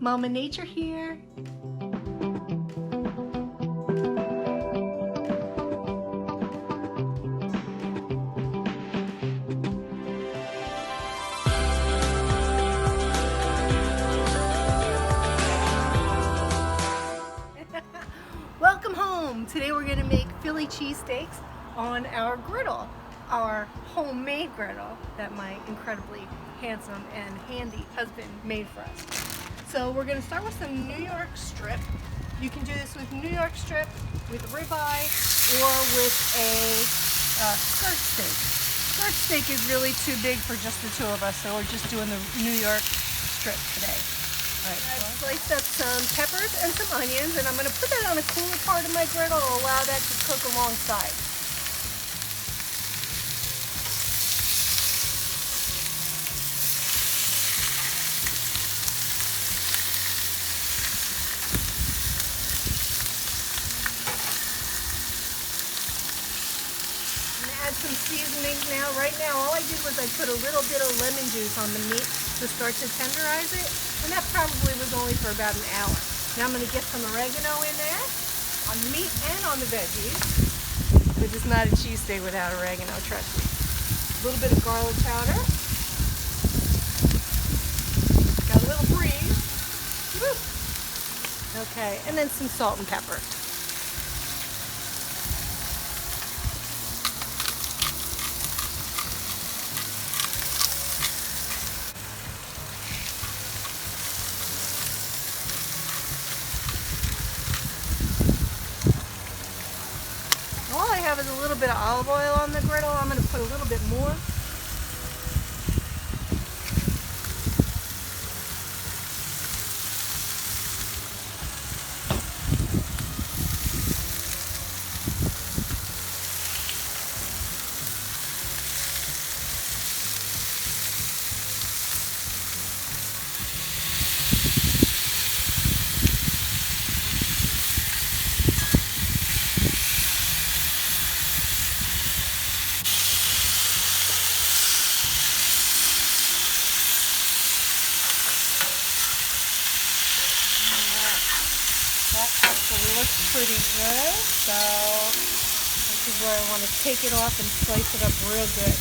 Mama Nature here. Welcome home. Today we're going to make Philly cheesesteaks on our griddle, our homemade griddle that my incredibly handsome and handy husband made for us. So we're going to start with some New York strip. You can do this with New York strip, with ribeye, or with a skirt steak. Skirt steak is really too big for just the two of us, so we're just doing the New York strip today. All right, I've sliced up some peppers and some onions, and I'm going to put that on a cooler part of my griddle to allow that to cook alongside. Add some seasonings now. Right now, all I did was I put a little bit of lemon juice on the meat to start to tenderize it, and that probably was only for about an hour. Now I'm going to get some oregano in there on the meat and on the veggies. But it's not a cheesesteak without oregano, trust me. A little bit of garlic powder. Got a little breeze. Woo. Okay, and then some salt and pepper. All I have is a little bit of olive oil on the griddle. I'm going to put a little bit more. That actually looks pretty good, so this is where I want to take it off and slice it up real good.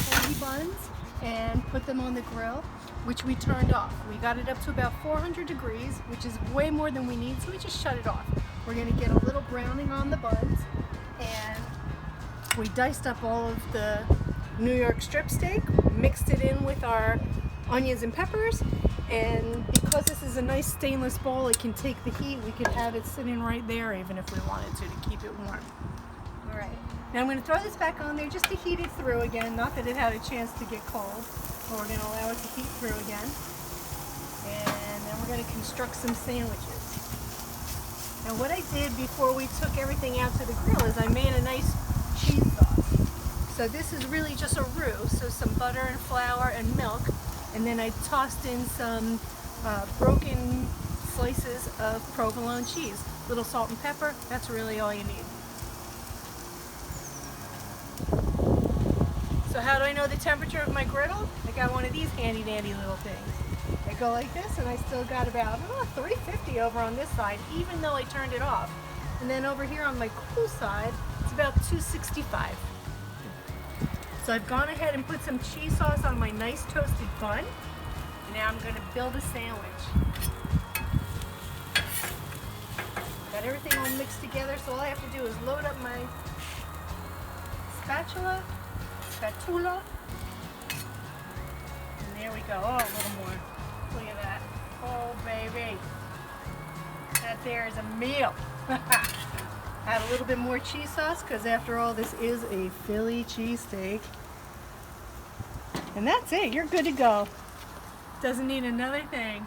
Alright, buns and put them on the grill, which we turned off. We got it up to about 400 degrees, which is way more than we need, so we just shut it off. We're going to get a little browning on the buns, and we diced up all of the New York strip steak, mixed it in with our onions and peppers, and because this is a nice stainless bowl, it can take the heat. We could have it sitting right there even if we wanted to keep it warm. All right, now I'm going to throw this back on there just to heat it through again, not that it had a chance to get cold, but we're going to allow it to heat through again. And then we're going to construct some sandwiches. Now what I did before we took everything out to the grill is I made a nice cheese sauce. So this is really just a roux, so some butter and flour and milk, and then I tossed in some broken slices of provolone cheese. Little salt and pepper, that's really all you need. So how do I know the temperature of my griddle? I got one of these handy dandy little things. I go like this, and I still got about 350 over on this side, even though I turned it off. And then over here on my cool side, it's about 265. So I've gone ahead and put some cheese sauce on my nice toasted bun. And now I'm going to build a sandwich. Got everything all mixed together, so all I have to do is load up my spatula. And there we go. Oh, a little more. Look at that. Oh, baby. That there is a meal. Add a little bit more cheese sauce, because after all, this is a Philly cheesesteak. And that's it. You're good to go. Doesn't need another thing.